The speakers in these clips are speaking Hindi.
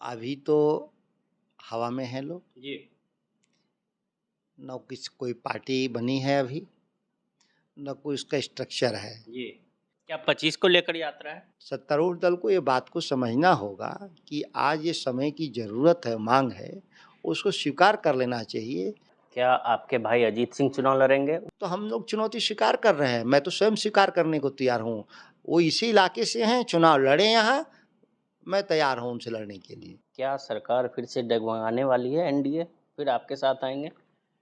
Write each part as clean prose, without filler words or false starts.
अभी तो हवा में हैं लोग। जी। न कोई पार्टी बनी है अभी, न कोई उसका स्ट्रक्चर है। जी। क्या 25 को लेकर यात्रा है? सत्तारूढ़ दल को ये बात को समझना होगा कि आज ये समय की ज़रूरत है, मांग है, उसको स्वीकार कर लेना चाहिए। क्या आपके भाई अजीत सिंह चुनाव लड़ेंगे? तो हम लोग चुनौती स्वीकार कर रहे हैं, मैं तो स्वयं स्वीकार करने को तैयार हूँ। वो इसी इलाके से हैं, चुनाव लड़े यहाँ, मैं तैयार हूँ उनसे लड़ने के लिए। क्या सरकार फिर से डगमगाने वाली है एनडीए? फिर आपके साथ आएंगे?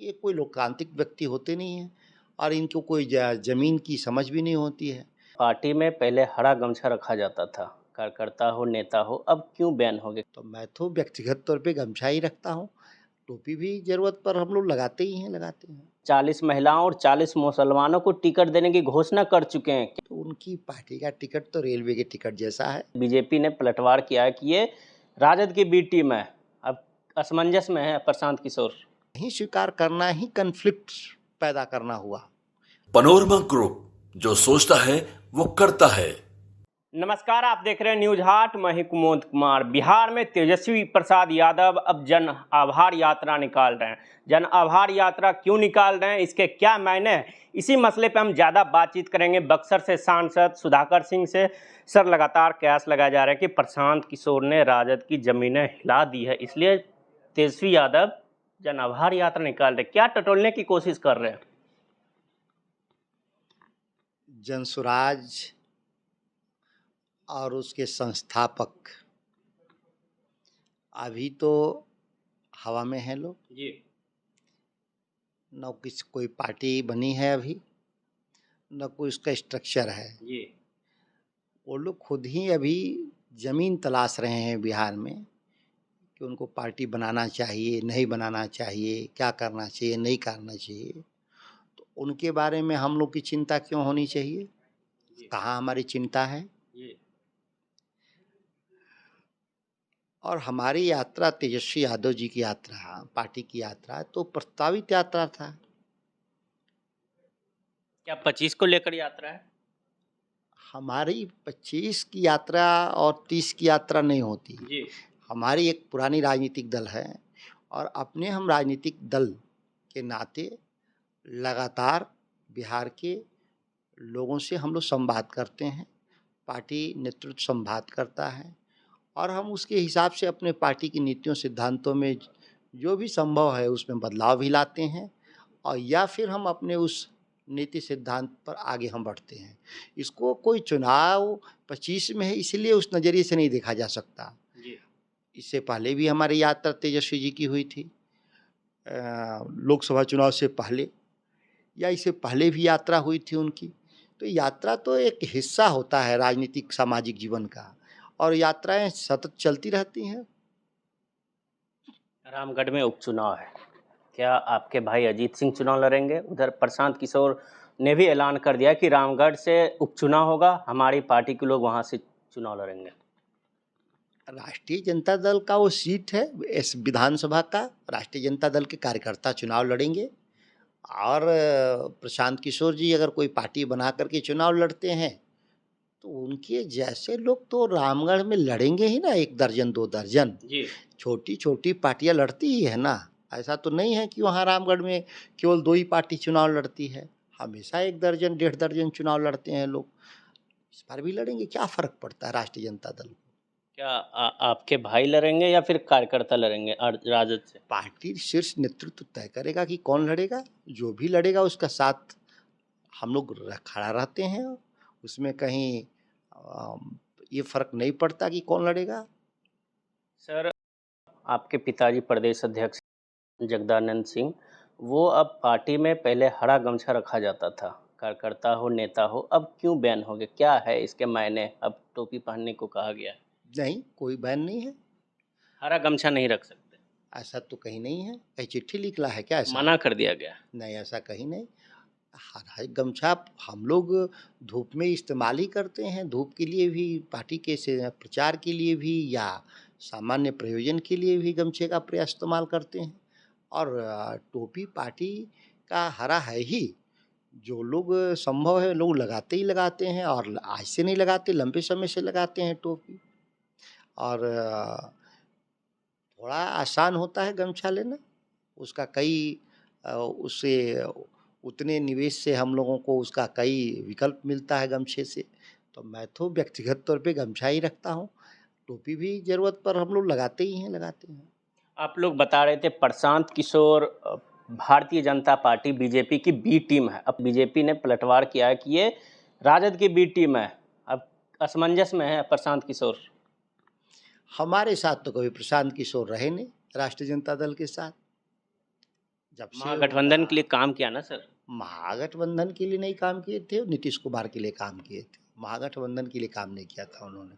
ये कोई लोकतांत्रिक व्यक्ति होते नहीं हैं और इनको कोई ज़मीन की समझ भी नहीं होती है। पार्टी में पहले हरा गमछा रखा जाता था, कार्यकर्ता हो नेता हो, अब क्यों बैन हो गए? तो मैं तो व्यक्तिगत तौर पे गमछा ही रखता हूँ, टोपी भी ज़रूरत पर हम लोग लगाते ही हैं, लगाते हैं। 40 महिलाओं और 40 मुसलमानों को टिकट देने की घोषणा कर चुके हैं। तो उनकी पार्टी का टिकट तो रेलवे के टिकट जैसा है। बीजेपी ने पलटवार किया है कि ये राजद की बी टीम है। अब असमंजस में है प्रशांत किशोर। नहीं स्वीकार करना ही कन्फ्लिक्ट पैदा करना हुआ। पनोरमा ग्रुप, जो सोचता है वो करता है। नमस्कार, आप देख रहे हैं न्यूज हाट। मैं ही कुमोद कुमार। बिहार में तेजस्वी प्रसाद यादव अब जन आभार यात्रा निकाल रहे हैं। जन आभार यात्रा क्यों निकाल रहे हैं, इसके क्या मायने हैं, इसी मसले पे हम ज़्यादा बातचीत करेंगे बक्सर से सांसद सुधाकर सिंह से। सर, लगातार कयास लगाया जा रहा है कि प्रशांत किशोर ने राजद की जमीनें हिला दी है, इसलिए तेजस्वी यादव जन आभार यात्रा निकाल रहे हैं। क्या टटोलने की कोशिश कर रहे हैं? जनसुराज और उसके संस्थापक अभी तो हवा में हैं लोग। जी। न कोई पार्टी बनी है अभी, न कोई उसका स्ट्रक्चर है। जी। वो लोग खुद ही अभी ज़मीन तलाश रहे हैं बिहार में कि उनको पार्टी बनाना चाहिए, नहीं बनाना चाहिए, क्या करना चाहिए, नहीं करना चाहिए। तो उनके बारे में हम लोग की चिंता क्यों होनी चाहिए? कहाँ हमारी चिंता है? जी। और हमारी यात्रा तेजस्वी यादव जी की यात्रा, पार्टी की यात्रा तो प्रस्तावित यात्रा था। क्या 25 को लेकर यात्रा है? हमारी 25 की यात्रा और 30 की यात्रा नहीं होती। जी। हमारी एक पुरानी राजनीतिक दल है और अपने हम राजनीतिक दल के नाते लगातार बिहार के लोगों से हम लोग संवाद करते हैं, पार्टी नेतृत्व संवाद करता है और हम उसके हिसाब से अपने पार्टी की नीतियों सिद्धांतों में जो भी संभव है उसमें बदलाव भी लाते हैं और या फिर हम अपने उस नीति सिद्धांत पर आगे हम बढ़ते हैं। इसको कोई चुनाव 25 में है इसलिए उस नज़रिए से नहीं देखा जा सकता। जी। इससे पहले भी हमारी यात्रा तेजस्वी जी की हुई थी, लोकसभा चुनाव से पहले या इससे पहले भी यात्रा हुई थी उनकी। तो यात्रा तो एक हिस्सा होता है राजनीतिक सामाजिक जीवन का और यात्राएं सतत चलती रहती हैं। रामगढ़ में उपचुनाव है, क्या आपके भाई अजीत सिंह चुनाव लड़ेंगे? उधर प्रशांत किशोर ने भी ऐलान कर दिया कि रामगढ़ से उपचुनाव होगा, हमारी पार्टी के लोग वहां से चुनाव लड़ेंगे। राष्ट्रीय जनता दल का वो सीट है, इस विधानसभा का राष्ट्रीय जनता दल के कार्यकर्ता चुनाव लड़ेंगे और प्रशांत किशोर जी अगर कोई पार्टी बना करके चुनाव लड़ते हैं तो उनके जैसे लोग तो रामगढ़ में लड़ेंगे ही ना, 1 दर्जन 2 दर्जन। जी। छोटी छोटी पार्टियां लड़ती ही है ना, ऐसा तो नहीं है कि वहाँ रामगढ़ में केवल 2 ही पार्टी चुनाव लड़ती है, हमेशा 1 दर्जन 1.5 दर्जन चुनाव लड़ते हैं लोग। इस बार भी लड़ेंगे, क्या फ़र्क पड़ता है राष्ट्रीय जनता दल को। क्या आपके भाई लड़ेंगे या फिर कार्यकर्ता लड़ेंगे राजद से? पार्टी शीर्ष नेतृत्व तय करेगा कि कौन लड़ेगा, जो भी लड़ेगा उसका साथ हम लोग खड़ा रहते हैं। उसमें कहीं ये फ़र्क नहीं पड़ता कि कौन लड़ेगा। सर, आपके पिताजी प्रदेश अध्यक्ष जगदानंद सिंह, वो अब पार्टी में पहले हरा गमछा रखा जाता था, कार्यकर्ता हो नेता हो, अब क्यों बैन हो गए? क्या है इसके मायने? अब टोपी पहनने को कहा गया है। नहीं, कोई बैन नहीं है, हरा गमछा नहीं रख सकते, ऐसा तो कहीं नहीं है। कहीं चिट्ठी निकला है क्या ऐसा? मना कर दिया गया। नहीं, ऐसा कहीं नहीं। हरा गमछा हम लोग धूप में इस्तेमाल ही करते हैं, धूप के लिए भी, पार्टी के से प्रचार के लिए भी या सामान्य प्रयोजन के लिए भी गमछे का इस्तेमाल करते हैं। और टोपी पार्टी का हरा है ही, जो लोग संभव है लोग लगाते ही लगाते हैं और आज से नहीं लगाते, लंबे समय से लगाते हैं टोपी। और थोड़ा आसान होता है गमछा लेना, उसका कई उससे उतने निवेश से हम लोगों को उसका कई विकल्प मिलता है गमछे से। तो मैं तो व्यक्तिगत तौर पे गमछा ही रखता हूँ, टोपी भी ज़रूरत पर हम लोग लगाते ही हैं, लगाते हैं। आप लोग बता रहे थे प्रशांत किशोर भारतीय जनता पार्टी बीजेपी की बी टीम है। अब बीजेपी ने पलटवार किया है कि ये राजद की बी टीम है। अब असमंजस में है प्रशांत किशोर। हमारे साथ तो कभी प्रशांत किशोर रहे नहीं, राष्ट्रीय जनता दल के साथ। जब से महागठबंधन के लिए उनका काम किया ना सर। महागठबंधन के लिए नहीं काम किए थे, नीतीश कुमार के लिए काम किए थे। महागठबंधन के लिए काम नहीं किया था उन्होंने।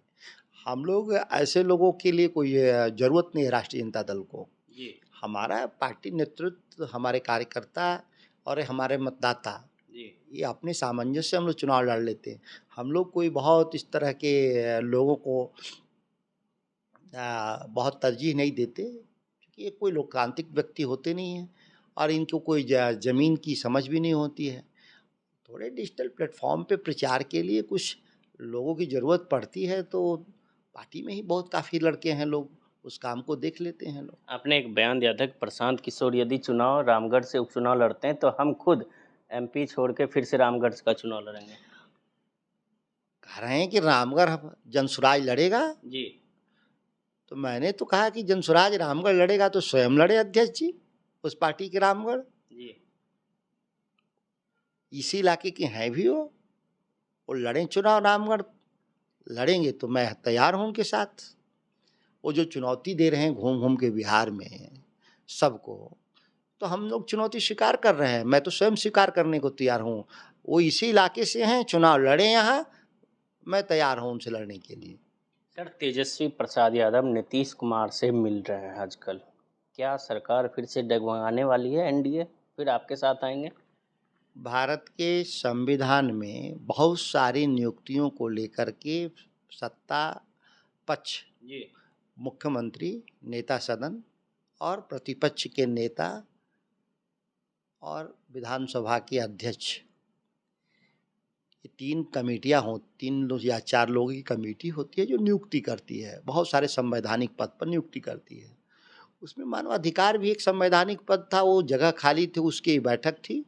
हम लोग ऐसे लोगों के लिए कोई ज़रूरत नहीं है राष्ट्रीय जनता दल को। जी हमारा पार्टी नेतृत्व, हमारे कार्यकर्ता और हमारे मतदाता, जी ये अपने सामंजस्य से हम लोग चुनाव लड़ लेते हैं। हम लोग कोई बहुत इस तरह के लोगों को बहुत तरजीह नहीं देते, क्योंकि ये कोई लोकतांत्रिक व्यक्ति होते नहीं हैं और इनको कोई ज़मीन की समझ भी नहीं होती है। थोड़े डिजिटल प्लेटफॉर्म पे प्रचार के लिए कुछ लोगों की ज़रूरत पड़ती है, तो पार्टी में ही बहुत काफ़ी लड़के हैं लोग, उस काम को देख लेते हैं लोग। आपने एक बयान दिया था कि प्रशांत किशोर यदि चुनाव रामगढ़ से उपचुनाव लड़ते हैं तो हम खुद एमपी छोड़ के फिर से रामगढ़ का चुनाव लड़ेंगे। कह रहे हैं कि रामगढ़ जनसुराज लड़ेगा, जी तो मैंने तो कहा कि जनसुराज रामगढ़ लड़ेगा तो स्वयं लड़े अध्यक्ष जी उस पार्टी के रामगढ़। जी इसी इलाके के हैं भी वो लड़ें चुनाव रामगढ़, लड़ेंगे तो मैं तैयार हूँ उनके साथ। वो जो चुनौती दे रहे हैं घूम घूम के बिहार में सबको, तो हम लोग चुनौती स्वीकार कर रहे हैं, मैं तो स्वयं स्वीकार करने को तैयार हूँ। वो इसी इलाके से हैं, चुनाव लड़े यहाँ, मैं तैयार हूँ उनसे लड़ने के लिए। सर, तेजस्वी प्रसाद यादव नीतीश कुमार से मिल रहे हैं आजकल। क्या सरकार फिर से डगमगाने वाली है? एनडीए फिर आपके साथ आएंगे? भारत के संविधान में बहुत सारी नियुक्तियों को लेकर के सत्ता पक्ष, जी मुख्यमंत्री, नेता सदन और प्रतिपक्ष के नेता और विधानसभा के अध्यक्ष, ये तीन कमेटियां हो, तीन लोग या चार लोगों की कमेटी होती है जो नियुक्ति करती है, बहुत सारे संवैधानिक पद पर नियुक्ति करती है। उसमें मानवाधिकार भी एक संवैधानिक पद था, वो जगह खाली थी, उसकी बैठक थी।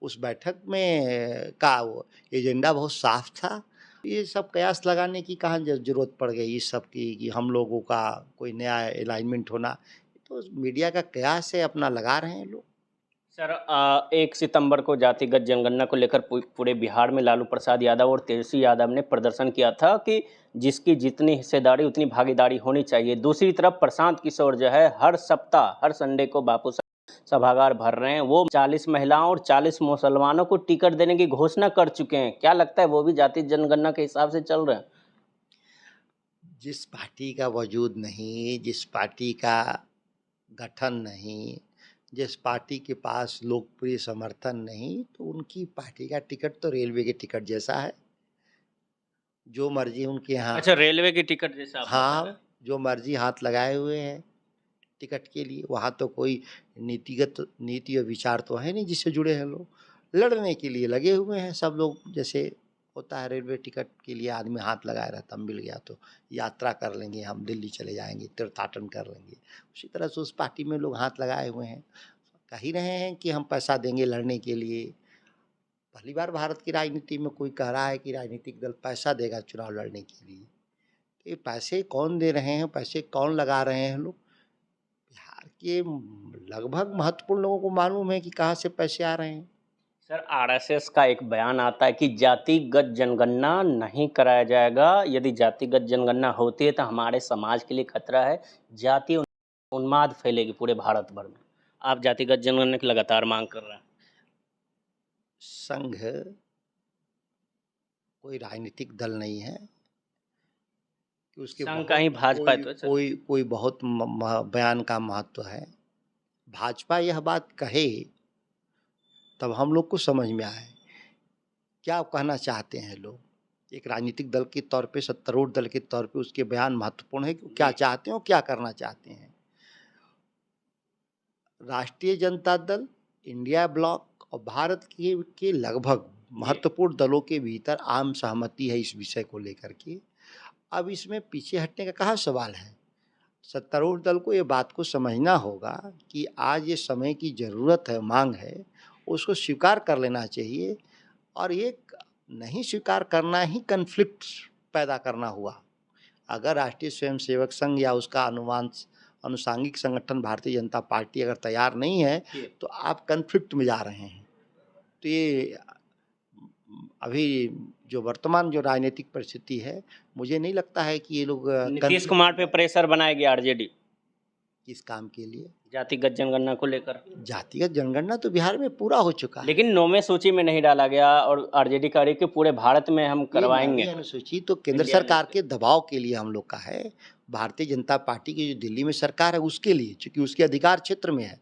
उस बैठक में का वो एजेंडा बहुत साफ था। ये सब कयास लगाने की कहाँ ज़रूरत पड़ गई इस सब की कि हम लोगों का कोई नया अलाइनमेंट होना, तो मीडिया का कयास है, अपना लगा रहे हैं लोग। सर, 1 सितंबर को जातिगत जनगणना को लेकर पूरे बिहार में लालू प्रसाद यादव और तेजस्वी यादव ने प्रदर्शन किया था कि जिसकी जितनी हिस्सेदारी उतनी भागीदारी होनी चाहिए। दूसरी तरफ प्रशांत किशोर जो है हर सप्ताह हर संडे को बापू सभागार भर रहे हैं। वो 40 महिलाओं और 40 मुसलमानों को टिकट देने की घोषणा कर चुके हैं। क्या लगता है वो भी जाति जनगणना के हिसाब से चल रहे हैं? जिस पार्टी का वजूद नहीं, जिस पार्टी का गठन नहीं, जिस पार्टी के पास लोकप्रिय समर्थन नहीं, तो उनकी पार्टी का टिकट तो रेलवे के टिकट जैसा है, जो मर्जी उनके यहाँ। अच्छा, रेलवे की टिकट जैसा आप बता रहे हैं? हाँ, जो मर्जी हाथ लगाए हुए हैं टिकट के लिए। वहाँ तो कोई नीति और विचार तो है नहीं जिससे जुड़े हैं लोग, लड़ने के लिए लगे हुए हैं सब लोग। जैसे होता है रेलवे टिकट के लिए आदमी हाथ लगाए रहता, मिल गया तो यात्रा कर लेंगे, हम दिल्ली चले जाएंगे, तीर्थाटन कर लेंगे, उसी तरह से उस पार्टी में लोग हाथ लगाए हुए हैं, कह ही रहे हैं कि हम पैसा देंगे लड़ने के लिए। पहली बार भारत की राजनीति में कोई कह रहा है कि राजनीतिक दल पैसा देगा चुनाव लड़ने के लिए। तो ये पैसे कौन दे रहे हैं, पैसे कौन लगा रहे हैं लोग? बिहार के लगभग महत्वपूर्ण लोगों को मालूम है कि कहाँ से पैसे आ रहे हैं। सर, आरएसएस का एक बयान आता है कि जातिगत जनगणना नहीं कराया जाएगा। यदि जातिगत जनगणना होती है तो हमारे समाज के लिए खतरा है, जातीय उन्माद फैलेगी पूरे भारत भर में। आप जातिगत जनगणना की लगातार मांग कर रहे हैं। संघ कोई राजनीतिक दल नहीं है कि उसके संघ का ही भाजपा है तो सर। कोई बहुत बयान का महत्व है। भाजपा यह बात कहे तब हम लोग को समझ में आए क्या कहना चाहते हैं लोग। एक राजनीतिक दल के तौर पे, सत्तारूढ़ दल के तौर पे उसके बयान महत्वपूर्ण है कि क्या चाहते हैं, क्या करना चाहते हैं। राष्ट्रीय जनता दल, इंडिया ब्लॉक और भारत के लगभग महत्वपूर्ण दलों के भीतर आम सहमति है इस विषय को लेकर के। अब इसमें पीछे हटने का कहाँ सवाल है। सत्तारूढ़ दल को ये बात को समझना होगा कि आज ये समय की ज़रूरत है, मांग है, उसको स्वीकार कर लेना चाहिए। और ये नहीं स्वीकार करना ही कन्फ्लिक्ट पैदा करना हुआ। अगर राष्ट्रीय स्वयंसेवक संघ या उसका अनुषांगिक संगठन भारतीय जनता पार्टी अगर तैयार नहीं है, तो आप कन्फ्लिक्ट में जा रहे हैं। तो ये अभी जो वर्तमान जो राजनीतिक परिस्थिति है, मुझे नहीं लगता है कि ये लोग नीतीश कुमार पे प्रेशर बनाएगी आरजेडी किस काम के लिए। जातिगत जनगणना को लेकर। जातिगत जनगणना तो बिहार में पूरा हो चुका है, लेकिन 9वें सूची में नहीं डाला गया और आरजेडी कह रही कि पूरे भारत में हम करवाएंगे। ये अनुसूची तो केंद्र सरकार के दबाव के लिए हम लोग का है। भारतीय जनता पार्टी की जो दिल्ली में सरकार है उसके लिए, चूंकि उसके अधिकार क्षेत्र में है।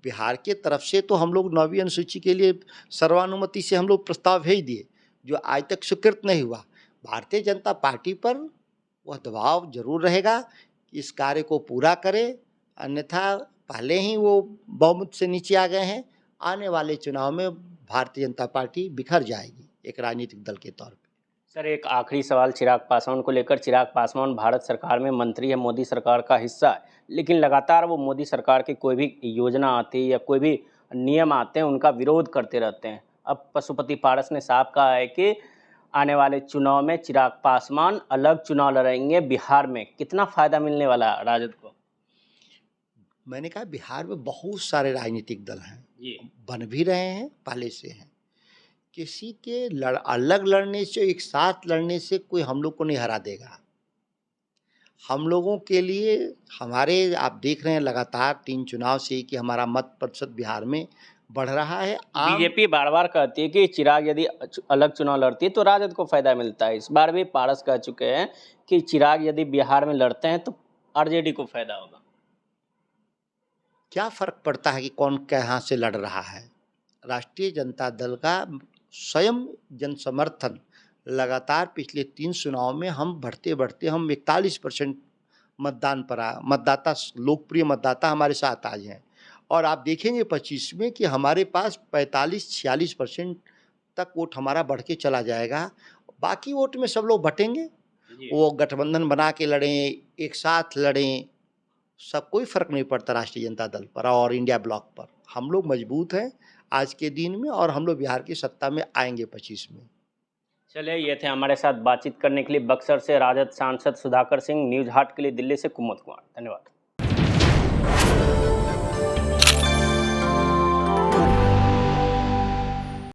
बिहार के तरफ से तो हम लोग 9वीं अनुसूची के लिए सर्वानुमति से हम लोग प्रस्ताव भेज दिए, जो आज तक स्वीकृत नहीं हुआ। भारतीय जनता पार्टी पर वह दबाव जरूर रहेगा कि इस कार्य को पूरा करे, अन्यथा पहले ही वो बहुमत से नीचे आ गए हैं। आने वाले चुनाव में भारतीय जनता पार्टी बिखर जाएगी एक राजनीतिक दल के तौर पे। सर, एक आखिरी सवाल चिराग पासवान को लेकर। चिराग पासवान भारत सरकार में मंत्री है, मोदी सरकार का हिस्सा है, लेकिन लगातार वो मोदी सरकार की कोई भी योजना आती है या कोई भी नियम आते हैं उनका विरोध करते रहते हैं। अब पशुपति पारस ने साफ कहा है कि आने वाले चुनाव में चिराग पासवान अलग चुनाव लड़ेंगे बिहार में। कितना फायदा मिलने वाला है राजद को? मैंने कहा बिहार में बहुत सारे राजनीतिक दल हैं, बन भी रहे हैं, पहले से हैं। किसी के अलग लड़ने से, एक साथ लड़ने से कोई हम लोग को नहीं हरा देगा। हम लोगों के लिए हमारे, आप देख रहे हैं लगातार 3 चुनाव से कि हमारा मत प्रतिशत बिहार में बढ़ रहा है। बीजेपी बार बार कहती है कि चिराग यदि अलग चुनाव लड़ती है तो राजद को फायदा मिलता है। इस बार भी पारस कह चुके हैं कि चिराग यदि बिहार में लड़ते हैं तो आरजेडी को फायदा होगा। क्या फर्क पड़ता है कि कौन कहाँ से लड़ रहा है? राष्ट्रीय जनता दल का स्वयं जन समर्थन लगातार पिछले 3 चुनाव में हम बढ़ते बढ़ते हम 41% मतदान पर मतदाता, लोकप्रिय मतदाता हमारे साथ आज हैं। और आप देखेंगे 25 में कि हमारे पास 45-46% तक वोट हमारा बढ़ के चला जाएगा। बाकी वोट में सब लोग बटेंगे, वो गठबंधन बना के लड़ें, एक साथ लड़ें, सब कोई फर्क नहीं पड़ता राष्ट्रीय जनता दल पर और इंडिया ब्लॉक पर। हम लोग मजबूत हैं आज के दिन में और हम लोग बिहार की सत्ता में आएंगे 25 में। चलिए, ये थे हमारे साथ बातचीत करने के लिए बक्सर से राजद सांसद सुधाकर सिंह। न्यूज़ हाट के लिए दिल्ली से कुमुद कुमार, धन्यवाद।